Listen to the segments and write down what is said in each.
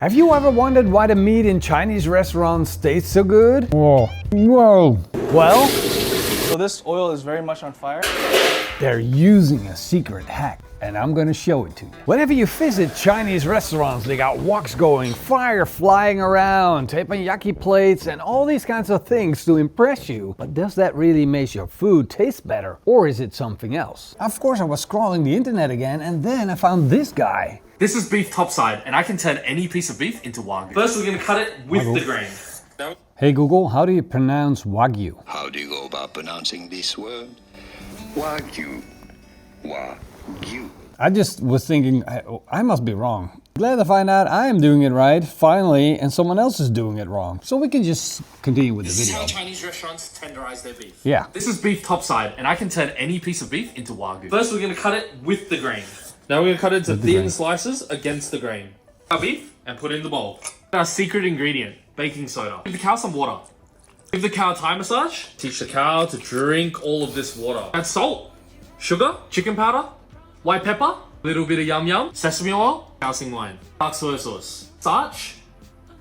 Have you ever wondered why the meat in Chinese restaurants tastes so good? Whoa. Well, so this oil is very much on fire. They're using a secret hack, and I'm gonna show it to you. Whenever you visit Chinese restaurants, they got woks going, fire flying around, teppanyaki plates, and all these kinds of things to impress you. But does that really make your food taste better, or is it something else? Of course, I was scrolling the internet again, and then I found this guy. This is beef topside, and I can turn any piece of beef into Wagyu. First, we're gonna cut it with the grain. Hey Google, how do you pronounce Wagyu? How do you go about pronouncing this word? Wagyu. Wagyu. I just was thinking, I must be wrong. Glad to find out I am doing it right, finally, and someone else is doing it wrong. So we can just continue with the This video. is how Chinese restaurants tenderize their beef. Yeah. This is beef topside, and I can turn any piece of beef into Wagyu. First, we're gonna cut it with the grain. Now we're gonna cut it into thin slices against the grain. Our beef and put it in the bowl. Our secret ingredient, baking soda. Give the cow some water. Give the cow a Thai massage. Teach the cow to drink all of this water. Add salt, sugar, chicken powder, white pepper, little bit of yum yum, sesame oil, calcium wine, dark soy sauce, starch.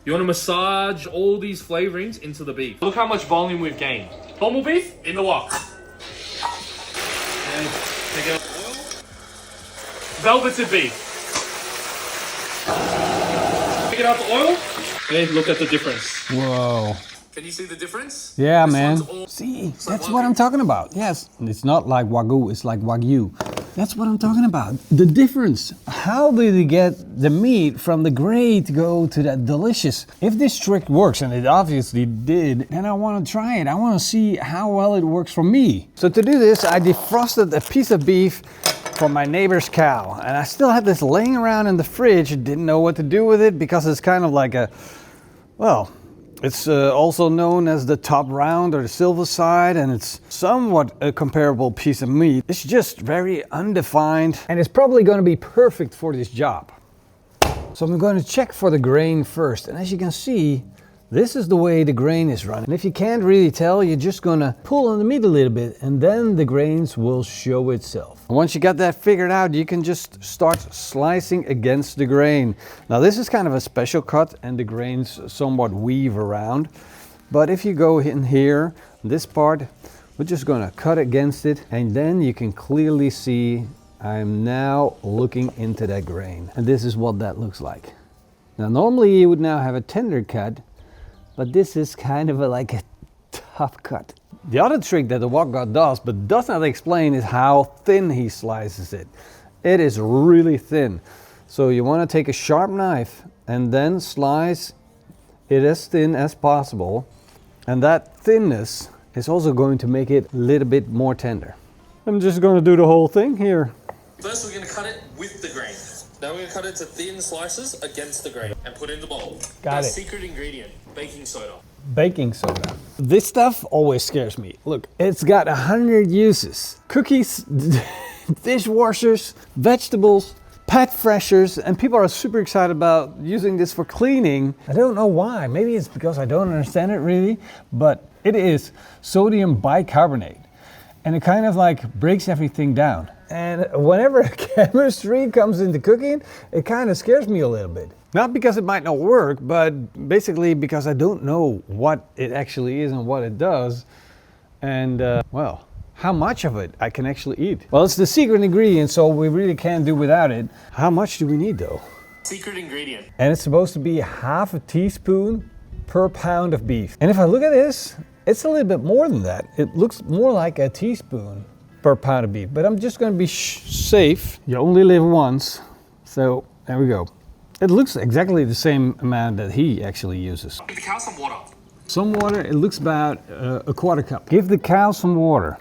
You wanna massage all these flavorings into the beef. Look how much volume we've gained. Normal beef in the wok. And take it out. Velveted beef. Take it out the oil and look at the difference. Whoa. Can you see the difference? Yeah, This man. one's all- See, it's like that's what I'm talking about. Yes, it's not like Wagyu, it's like Wagyu. That's what I'm talking about. The difference. How did they get the meat from the gray to go to that delicious? If this trick works, and it obviously did, then I want to try it. I want to see how well it works for me. So to do this, I defrosted a piece of beef from my neighbor's cow. And I still had this laying around in the fridge. Didn't know what to do with it because it's kind of like a, well, it's also known as the top round or the Silverside, and it's somewhat a comparable piece of meat. It's just very undefined, and it's probably going to be perfect for this job. So I'm going to check for the grain first, and as you can see, this is the way the grain is running. And if you can't really tell, you're just going to pull on the meat a little bit, and then the grains will show itself. Once you got that figured out, you can just start slicing against the grain. Now this is kind of a special cut, and the grains somewhat weave around. But if you go in here, this part, we're just going to cut against it, and then you can clearly see I'm now looking into that grain. And this is what that looks like. Now normally you would now have a tender cut, but this is kind of like a tough cut. The other trick that the wok god does, but does not explain, is how thin he slices it. It is really thin. So you want to take a sharp knife and then slice it as thin as possible. And that thinness is also going to make it a little bit more tender. I'm just going to do the whole thing here. First, we're gonna cut it with the grain. Now we're gonna cut it into thin slices against the grain and put it in the bowl. Got Our it. secret ingredient, baking soda. Baking soda. This stuff always scares me. Look, it's got 100 uses. Cookies, dishwashers, vegetables, pet freshers, and people are super excited about using this for cleaning. I don't know why. Maybe it's because I don't understand it really, but it is sodium bicarbonate. And it kind of like breaks everything down. And whenever chemistry comes into cooking, it kind of scares me a little bit. Not because it might not work, but basically because I don't know what it actually is and what it does. And well, how much of it I can actually eat. Well, it's the secret ingredient, so we really can't do without it. How much do we need though? Secret ingredient. And it's supposed to be half a teaspoon per pound of beef. And if I look at this, it's a little bit more than that. It looks more like a teaspoon per pound of beef, but I'm just going to be safe. You only live once, so there we go. It looks exactly the same amount that he actually uses. Give the cow some water. Some water, it looks about a quarter cup. Give the cow some water.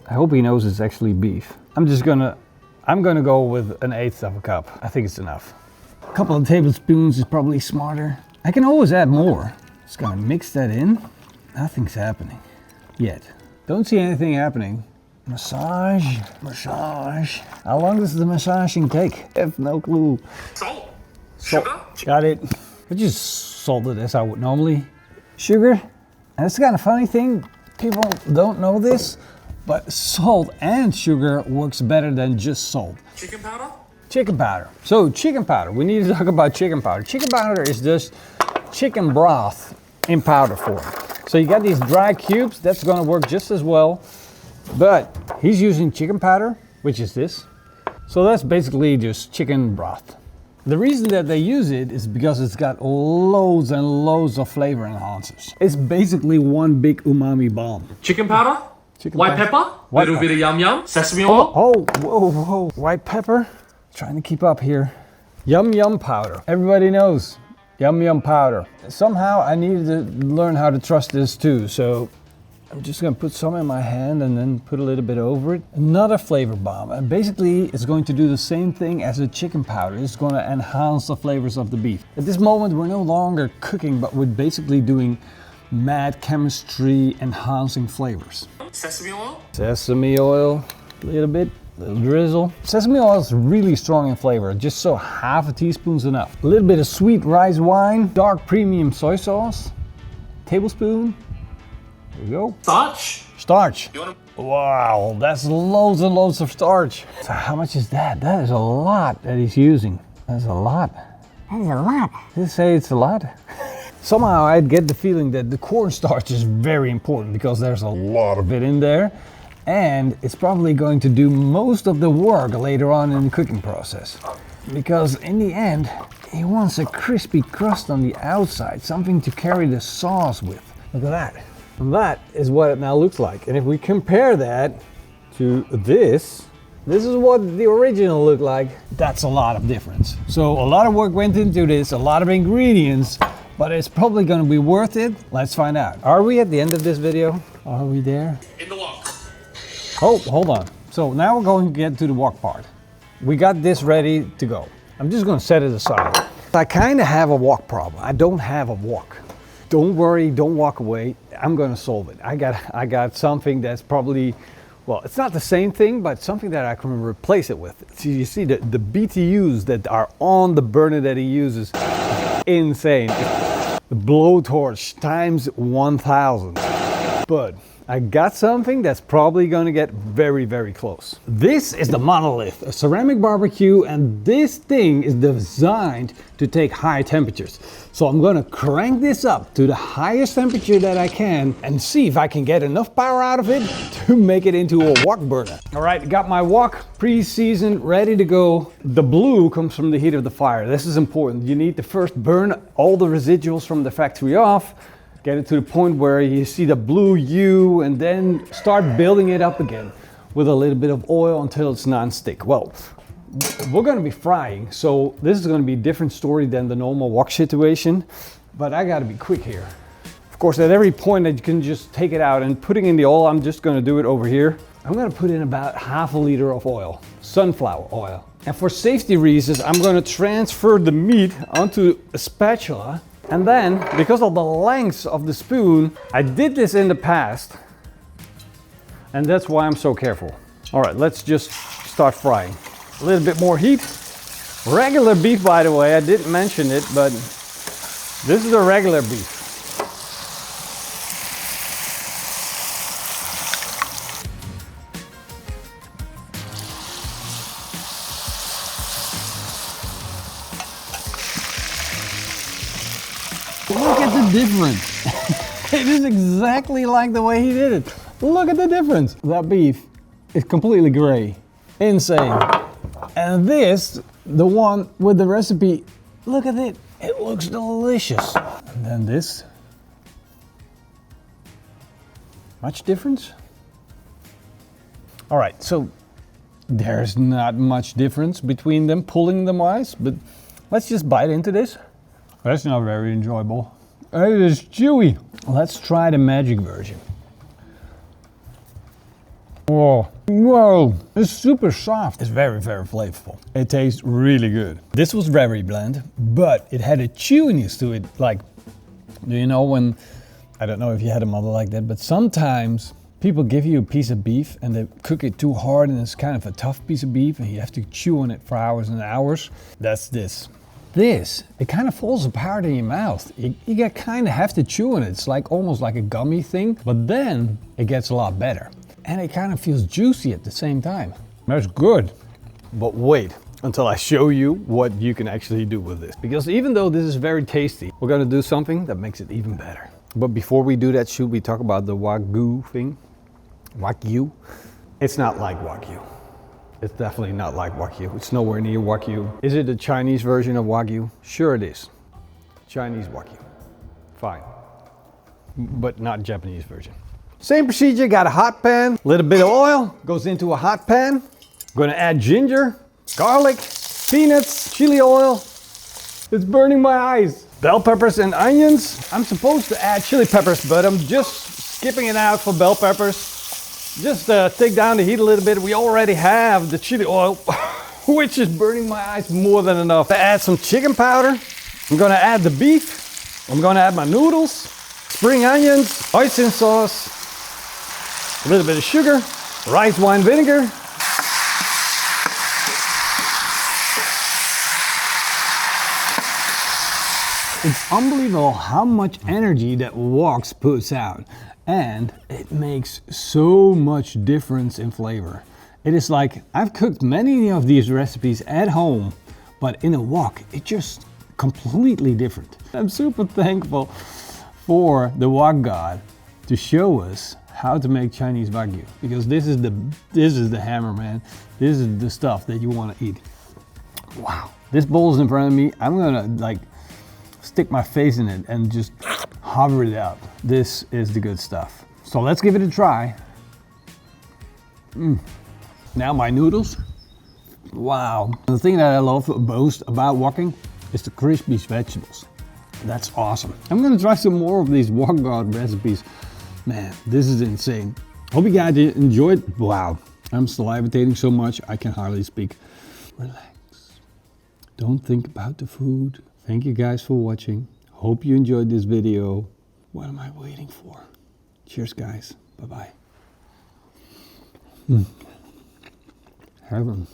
I hope he knows it's actually beef. I'm gonna go with 1/8 of a cup. I think it's enough. A couple of tablespoons is probably smarter. I can always add more. Just gonna mix that in. Nothing's happening yet. Don't see anything happening. Massage, massage. How long does the massaging take? I have no clue. Salt. Salt. Sugar. Got it. I just salted as I would normally. Sugar. And it's kind of funny thing. People don't know this, but salt and sugar works better than just salt. Chicken powder. chicken powder. So chicken powder, we need to talk about chicken powder. Chicken powder is just chicken broth in powder form. So you got these dry cubes, that's gonna work just as well. But he's using chicken powder, which is this. So that's basically just chicken broth. The reason that they use it is because it's got loads and loads of flavor enhancers. It's basically one big umami bomb. Chicken powder, white pepper, little bit of yum yum, sesame oil. Oh, whoa, whoa. White pepper. Trying to keep up here. Yum yum powder. Everybody knows yum yum powder. Somehow I needed to learn how to trust this too. So I'm just gonna put some in my hand and then put a little bit over it. Another flavor bomb. And basically it's going to do the same thing as a chicken powder. It's gonna enhance the flavors of the beef. At this moment we're no longer cooking, but we're basically doing mad chemistry enhancing flavors. Sesame oil. Sesame oil, a little bit, little drizzle. Sesame oil is really strong in flavor, just so half a teaspoon's enough. A little bit of sweet rice wine, dark premium soy sauce, tablespoon. There we go. Starch. Starch. Wow, that's loads and loads of starch. So how much is that? That is a lot that he's using. That's a lot. That is a lot. Did it say it's a lot? Somehow I'd get the feeling that the cornstarch is very important because there's a lot of it in there. And it's probably going to do most of the work later on in the cooking process. Because in the end, he wants a crispy crust on the outside, something to carry the sauce with. Look at that. And that is what it now looks like. And if we compare that to this is what the original looked like. That's a lot of difference. So a lot of work went into this, a lot of ingredients, but it's probably going to be worth it. Let's find out. Are we at the end of this video? Are we there? In the wok. Oh, hold on. So now we're going to get to the wok part. We got this ready to go. I'm just going to set it aside. I kind of have a wok problem. I don't have a wok. Don't worry, don't walk away. I'm going to solve it. I got something that's probably, well, it's not the same thing, but something that I can replace it with. So you see the BTUs that are on the burner that he uses is insane. The blowtorch times 1000. But I got something that's probably going to get very, very close. This is the Monolith, a ceramic barbecue, and this thing is designed to take high temperatures. So I'm going to crank this up to the highest temperature that I can and see if I can get enough power out of it to make it into a wok burner. All right, got my wok pre-seasoned, ready to go. The blue comes from the heat of the fire. This is important. You need to first burn all the residuals from the factory off. Get it to the point where you see the blue hue and then start building it up again with a little bit of oil until it's non-stick. Well, we're going to be frying, so this is going to be a different story than the normal wok situation, but I got to be quick here. Of course, at every point that you can just take it out and putting in the oil, I'm just going to do it over here. I'm going to put in about half a liter of oil, sunflower oil. And for safety reasons, I'm going to transfer the meat onto a spatula. And then, because of the length of the spoon, I did this in the past, and that's why I'm so careful. All right, let's just start frying. A little bit more heat. Regular beef, by the way, I didn't mention it, but this is a regular beef. Look at the difference. It is exactly like the way he did it. Look at the difference. That beef is completely gray. Insane. And this, the one with the recipe, look at it. It looks delicious. And then this. Much difference? All right, so there's not much difference between them, pulling them wise, but let's just bite into this. That's not very enjoyable. It is chewy. Let's try the magic version. Whoa, whoa, it's super soft. It's very, very flavorful. It tastes really good. This was very bland, but it had a chewiness to it. Like, do you know when, I don't know if you had a mother like that, but sometimes people give you a piece of beef and they cook it too hard and it's kind of a tough piece of beef and you have to chew on it for hours and hours. That's this. This, it kind of falls apart in your mouth. You kind of have to chew on it. It's like almost like a gummy thing, but then it gets a lot better. And it kind of feels juicy at the same time. That's good. But wait, until I show you what you can actually do with this. Because even though this is very tasty, we're gonna do something that makes it even better. But before we do that, should we talk about the Wagyu thing? Wagyu? It's not like Wagyu. It's definitely not like Wagyu. It's nowhere near Wagyu. Is it the Chinese version of Wagyu? Sure it is. Chinese Wagyu. Fine. But not Japanese version. Same procedure, got a hot pan, little bit of oil, goes into a hot pan. Gonna add ginger, garlic, peanuts, chili oil. It's burning my eyes. Bell peppers and onions. I'm supposed to add chili peppers, but I'm just skipping it out for bell peppers. Just take down the heat a little bit. We already have the chili oil, which is burning my eyes more than enough. I add some chicken powder. I'm gonna add the beef. I'm gonna add my noodles, spring onions, hoisin sauce, a little bit of sugar, rice wine vinegar. It's unbelievable how much energy that Woks puts out, and it makes so much difference in flavor. It is like, I've cooked many of these recipes at home, but in a wok, it's just completely different. I'm super thankful for the wok god to show us how to make Chinese Wagyu, because this is the hammer, man. This is the stuff that you want to eat. Wow. This bowl is in front of me. I'm gonna like stick my face in it and just hover it out. This is the good stuff. So let's give it a try. Now my noodles. Wow. The thing that I love most about woking is the crispy vegetables. That's awesome. I'm gonna try some more of these wok god recipes. Man, this is insane. Hope you guys enjoyed. Wow, I'm salivating so much I can hardly speak. Relax. Don't think about the food. Thank you guys for watching. Hope you enjoyed this video. What am I waiting for? Cheers, guys. Bye-bye. Heaven.